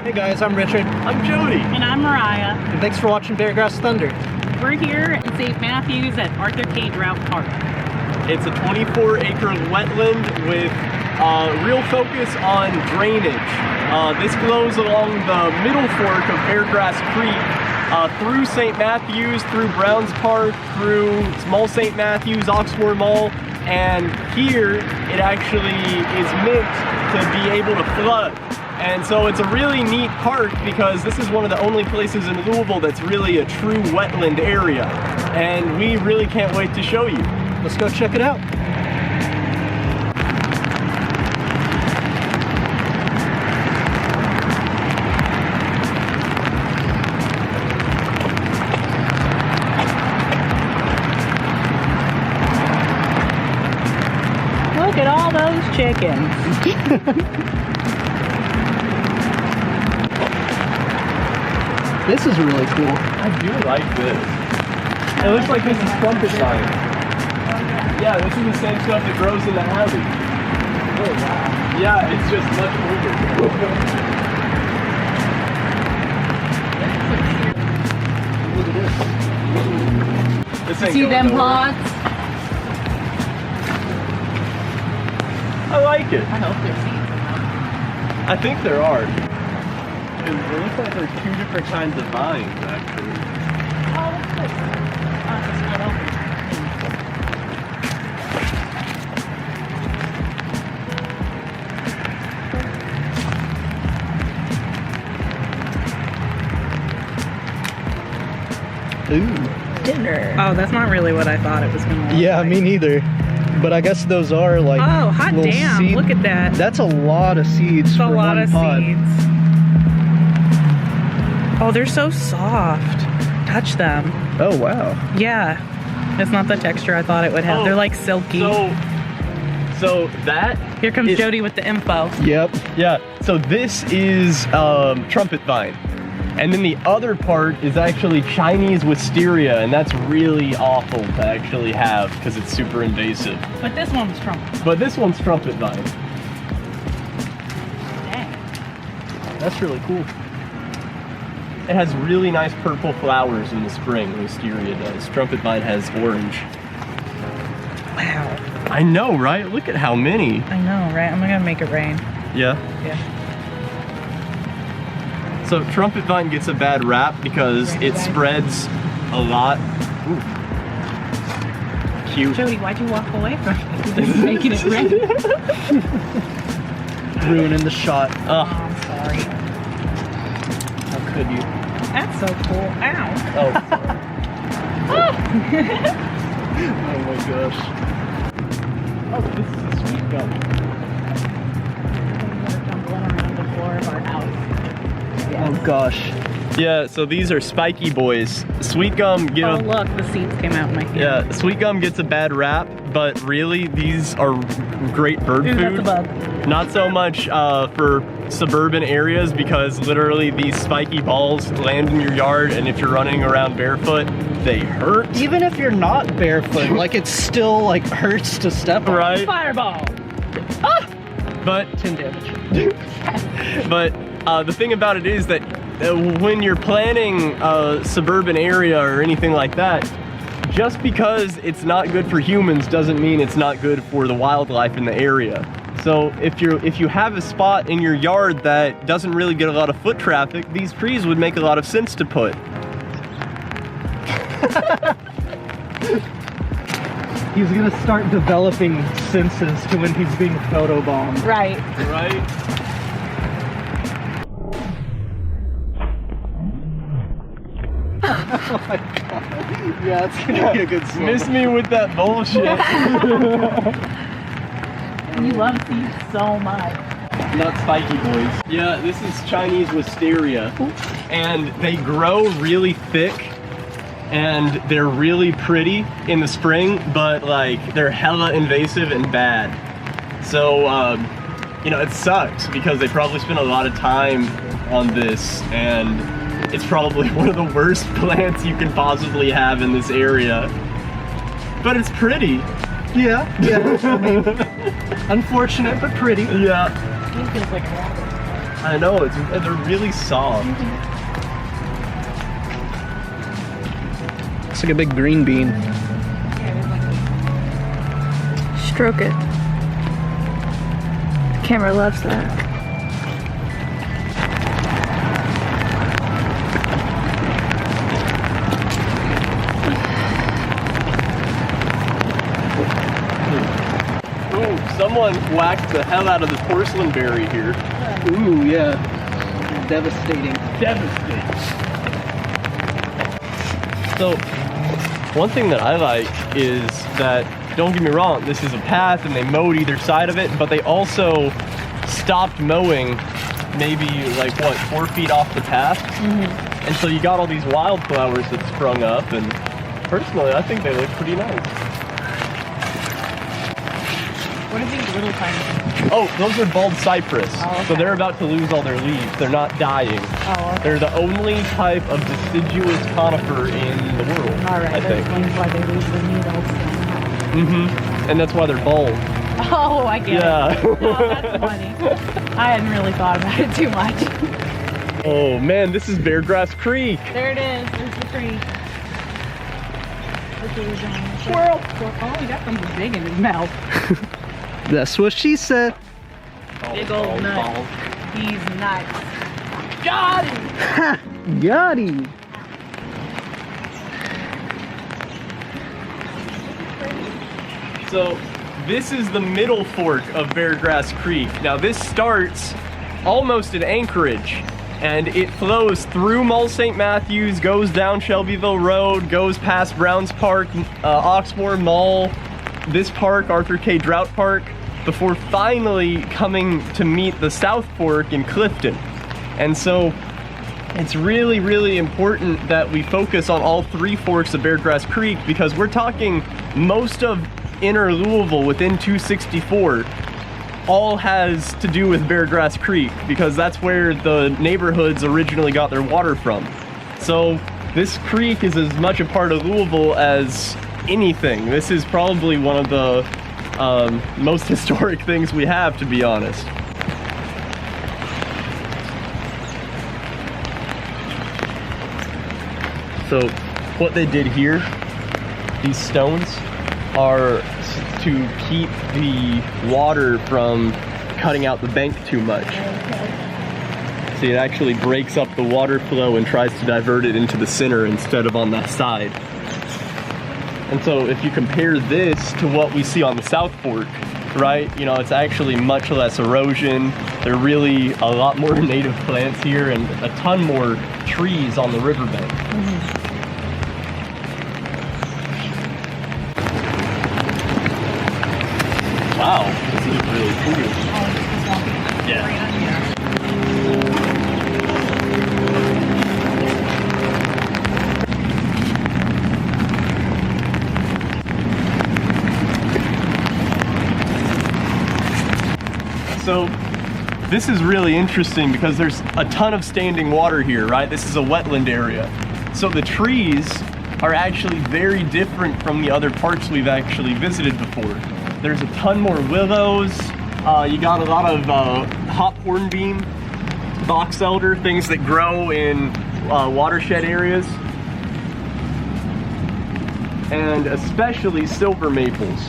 Hey guys, I'm Richard. I'm Jody. And I'm Mariah. And thanks for watching Beargrass Thunder. We're here in St. Matthews at Arthur K. Draut Park. It's a 24-acre wetland with real focus on drainage. This flows along the middle fork of Beargrass Creek through St. Matthews, through Browns Park, through Small St. Matthews, Oxmoor Mall, and here it actually is meant to be able to flood. And so it's a really neat park because this is one of the only places in Louisville that's really a true wetland area. And we really can't wait to show you. Let's go check it out. Look at all those chickens. This is really cool. I do like this. It looks like this is trumpet vine. Yeah, this is the same stuff that grows in the alley. Oh wow. Yeah, it's just much older. Look at this. This ain't See going them nowhere. pods? I like it. I hope there's seeds. I think there are. It looks like there's two different kinds of vines, actually. Oh, what's this? Oh, it's just not open. Ooh. Dinner. Oh, that's not really what I thought it was going to look Yeah, like. me neither. But I guess those are like Oh, hot little damn. seed- Look at that. That's a lot of seeds It's for a lot one of pod. seeds. Oh, they're so soft. Touch them. Oh wow. Yeah. It's not the texture I thought it would have. Oh, They're like silky. So that Here comes is- Jody with the info. Yep. Yeah, so this is trumpet vine. And then the other part is actually Chinese wisteria, and that's really awful to actually have because it's super invasive. But this one's trumpet. But this one's trumpet vine. Dang. That's really cool. It has really nice purple flowers in the spring, wisteria does. Trumpet vine has orange. Wow. I know, right? Look at how many. I know, right? I'm gonna make it rain. Yeah. Yeah. So trumpet vine gets a bad rap because it spreads a lot. Ooh. Cute. Jody, why'd you walk away from it? You're making it rain. Ruining the shot. Oh, I'm sorry. How could you? That's so cool. Ow. Oh. Oh my gosh. Oh, this is a sweet gum. We're tumbling around the floor of our house. Oh gosh. Yeah, so these are spiky boys. Sweet gum, you Oh, know, look, the seeds came out in my hand. yeah, sweet gum gets a bad rap, but really these are great bird Ooh, food. that's a bug. Not so much for suburban areas because literally these spiky balls land in your yard, and if you're running around barefoot, they hurt. Even if you're not barefoot, like it still like hurts to step on. Right? Fireball. But 10 damage. But the thing about it is that when you're planning a suburban area or anything like that, just because it's not good for humans doesn't mean it's not good for the wildlife in the area. So if you have a spot in your yard that doesn't really get a lot of foot traffic, these trees would make a lot of sense to put. He's gonna start developing senses to when he's being photobombed. Right. Right? Oh my god. Yeah, it's gonna be a good song. Miss me with that bullshit. You love seeds so much. Not spiky boys. Yeah, this is Chinese wisteria. And they grow really thick and they're really pretty in the spring, but like they're hella invasive and bad. So, you know, it sucks because they probably spend a lot of time on this, and it's probably one of the worst plants you can possibly have in this area. But it's pretty. Yeah. I mean, unfortunate but pretty. Yeah. It feels like water. I know, they're really soft. It's like a big green bean. Stroke it. The camera loves that. Ooh, someone whacked the hell out of the porcelain berry here. Ooh, yeah. Devastating. Devastating. So, one thing that I like is that, don't get me wrong, this is a path and they mowed either side of it, but they also stopped mowing maybe like, what, 4 feet off the path? Mm-hmm. And so you got all these wildflowers that sprung up, and personally, I think they look pretty nice. What are these little tiny things? Oh, those are bald cypress. Oh, okay. So they're about to lose all their leaves. They're not dying. Oh, okay. They're the only type of deciduous conifer in the world, All right, I that think. explains why they lose the needles. Mm-hmm. And that's why they're bald. Oh, I get Yeah. it. Oh, that's funny. I hadn't really thought about it too much. Oh man, this is Beargrass Creek. There it is. There's the tree. Squirrel. Oh, he got something big in his mouth. That's what she said. Big old nut. He's nuts. Got him! Ha! Got him. So this is the middle fork of Beargrass Creek. Now this starts almost at Anchorage, and it flows through Mall St. Matthews, goes down Shelbyville Road, goes past Browns Park, Oxmoor Mall, this park, Arthur K. Draut Park, before finally coming to meet the South Fork in Clifton. And so it's really, really important that we focus on all 3 forks of Beargrass Creek, because we're talking most of inner Louisville within 264 all has to do with Beargrass Creek, because that's where the neighborhoods originally got their water from. So this creek is as much a part of Louisville as anything. This is probably one of the most historic things we have, to be honest. So what they did here, these stones, are to keep the water from cutting out the bank too much. See, it actually breaks up the water flow and tries to divert it into the center instead of on that side. And so if you compare this to what we see on the South Fork, right, you know, it's actually much less erosion. There are really a lot more native plants here and a ton more trees on the riverbank. Wow, this is really cool. Yeah. So this is really interesting because there's a ton of standing water here, right? This is a wetland area. So the trees are actually very different from the other parks we've actually visited before. There's a ton more willows. You got a lot of hop hornbeam, box elder, things that grow in watershed areas. And especially silver maples.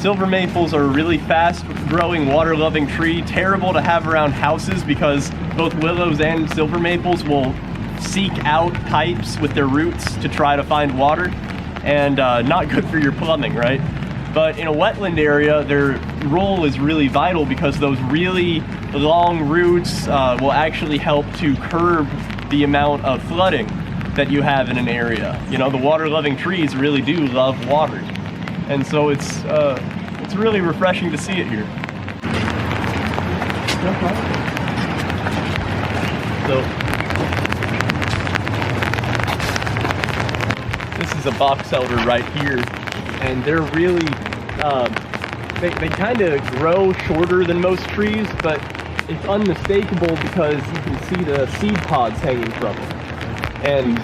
Silver maples are a really fast growing, water loving tree. Terrible to have around houses because both willows and silver maples will seek out pipes with their roots to try to find water, and not good for your plumbing, right? But in a wetland area, their role is really vital because those really long roots will actually help to curb the amount of flooding that you have in an area. You know, the water-loving trees really do love water. And so it's really refreshing to see it here. So, this is a box elder right here. And they're really, they kind of grow shorter than most trees, but it's unmistakable because you can see the seed pods hanging from them. And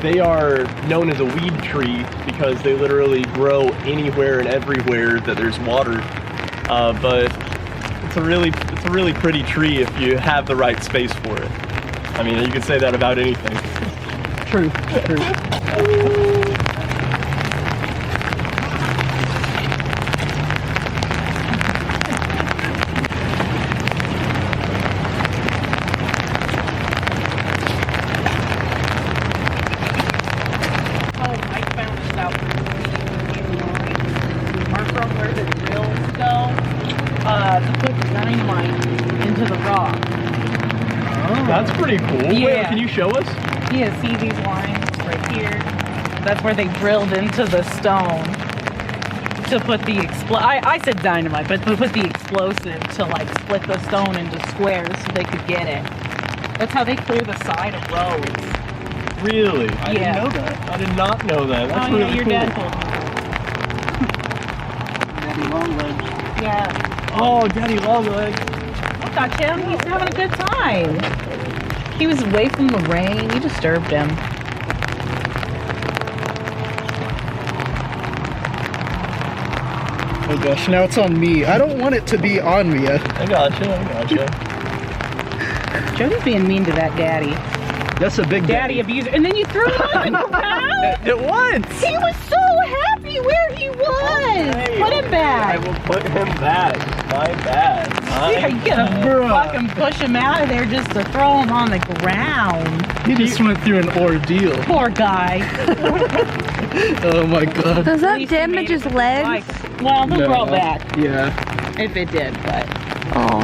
they are known as a weed tree because they literally grow anywhere and everywhere that there's water. But it's it's a really pretty tree if you have the right space for it. I mean, you could say that about anything. True, true. That's pretty cool. Yeah. Wait, can you show us? Yeah, see these lines right here? That's where they drilled into the stone to put the I said dynamite, but to put the explosive to like split the stone into squares so they could get it. That's how they clear the side of roads. Really? I Yeah. didn't know that. I did not know that. That's Oh really yeah, your cool. dad told me. Daddy Longlegs. Yeah. Oh, Daddy Longlegs. Look at him, he's having a good time. He was away from the rain, you disturbed him. Oh gosh, now it's on me. I don't want it to be on me. I gotcha. Jody's being mean to that daddy. That's a big Daddy abuser. And then you threw him out in the crowd? It was! He was so happy where he was. Hey, Put him I back. will put him back. My bad. Yeah, you gotta fucking push him out of there just to throw him on the ground. He just went through an ordeal. Poor guy. Oh my god. Does At that least he damage made his it legs? like- well, he'll grow back Yeah. if it did, but. Oh.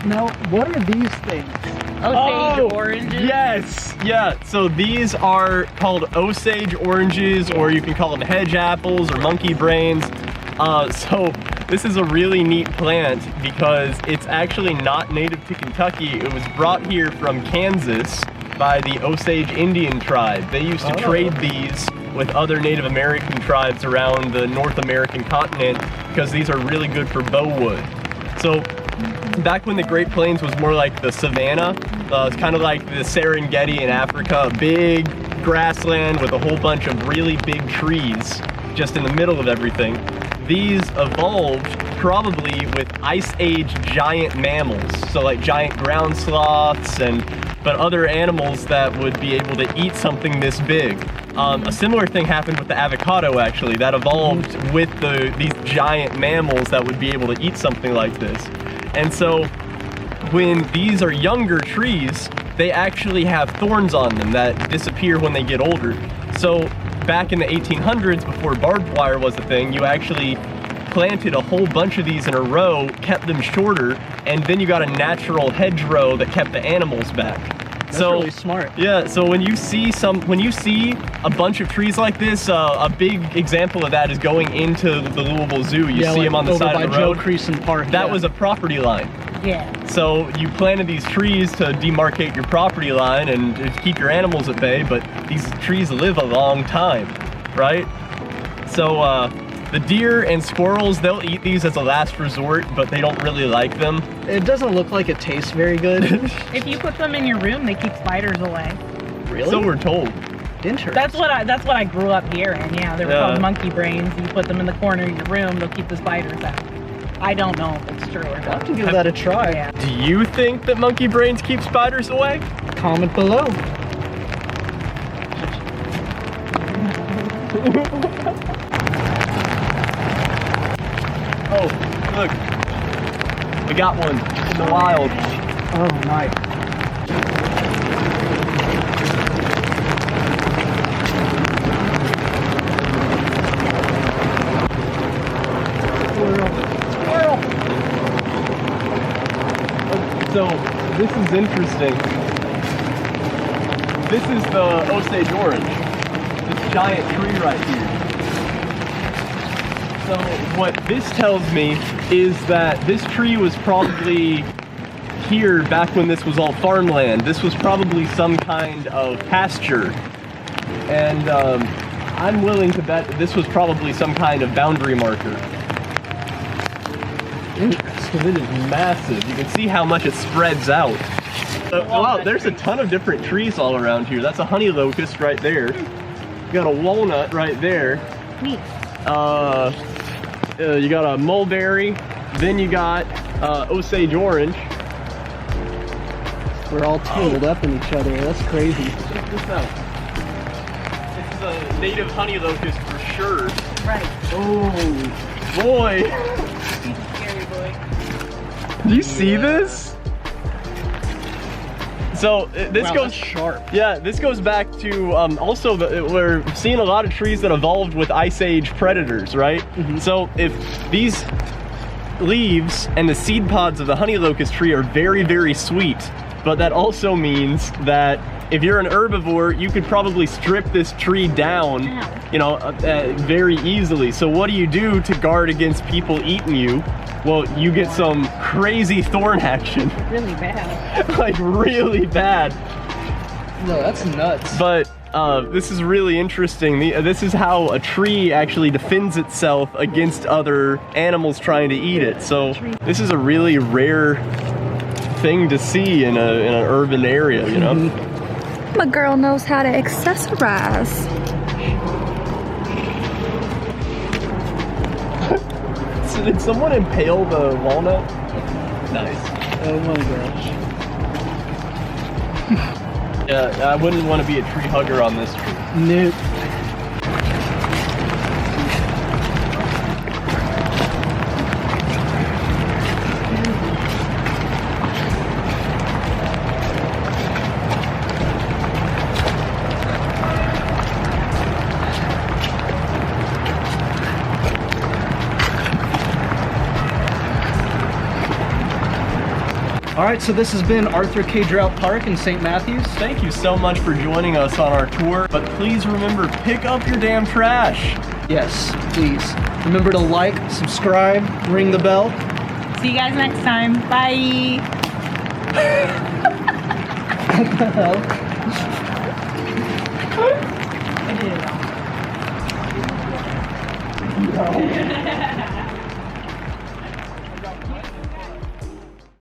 Now, what are these things? Osage Oranges. Yes, yeah. So these are called Osage Oranges, or you can call them hedge apples or monkey brains. So this is a really neat plant because it's actually not native to Kentucky. It was brought here from Kansas by the Osage Indian tribe. They used to trade these with other Native American tribes around the North American continent because these are really good for bow wood. So back when the Great Plains was more like the savanna, it's kind of like the Serengeti in Africa, a big grassland with a whole bunch of really big trees just in the middle of everything. These evolved probably with Ice Age giant mammals, so like giant ground sloths but other animals that would be able to eat something this big. A similar thing happened with the avocado actually, that evolved with these giant mammals that would be able to eat something like this. And so when these are younger trees, they actually have thorns on them that disappear when they get older. So back in the 1800s, before barbed wire was a thing, you actually planted a whole bunch of these in a row, kept them shorter, and then you got a natural hedgerow that kept the animals back. That's really smart. Yeah, so when you see a bunch of trees like this, a big example of that is going into the Louisville Zoo. You see them on the side of the road. Joe Creason Park. That was a property line. Yeah. So you planted these trees to demarcate your property line and to keep your animals at bay, but these trees live a long time, right? So the deer and squirrels, they'll eat these as a last resort, but they don't really like them. It doesn't look like it tastes very good. If you put them in your room, they keep spiders away. Really? So we're told. Interesting. That's what I grew up hearing. Yeah, they were called monkey brains. You put them in the corner of your room, they'll keep the spiders out. I don't know if it's true or I'll not. have to give that a try. Yeah. Do you think that monkey brains keep spiders away? Comment below. Oh, look. We got one in the wild. Oh, nice. So this is interesting. This is the Osage Orange. This giant tree right here. So what this tells me is that this tree was probably here back when this was all farmland. This was probably some kind of pasture. And I'm willing to bet that this was probably some kind of boundary marker. Interesting. It is massive. You can see how much it spreads out. Wow, there's a ton of different trees all around here. That's a honey locust right there. You got a walnut right there. Neat. You got a mulberry. Then you got Osage orange. We're all tangled up in each other. That's crazy. Check this out. This is a native honey locust for sure. Right. Oh, boy. He's a scary boy. Do you see this? So this Wow, goes that's sharp. Yeah, this goes back to also we're seeing a lot of trees that evolved with Ice Age predators, right? So if these leaves and the seed pods of the honey locust tree are very, very sweet, but that also means that if you're an herbivore, you could probably strip this tree down, you know, very easily. So what do you do to guard against people eating you? Well, you get some crazy thorn action. Really bad. Like really bad. No, that's nuts. But this is really interesting. This is how a tree actually defends itself against other animals trying to eat it. So this is a really rare thing to see in an urban area, you know? My girl knows how to accessorize. So did someone impale the walnut? Nice. Oh my gosh. Yeah, I wouldn't want to be a tree hugger on this tree. Nope. All right, so this has been Arthur K. Draut Park in St. Matthews. Thank you so much for joining us on our tour, but please remember, pick up your damn trash. Yes, please. Remember to like, subscribe, ring the bell. See you guys next time. Bye. What the hell? I did it all.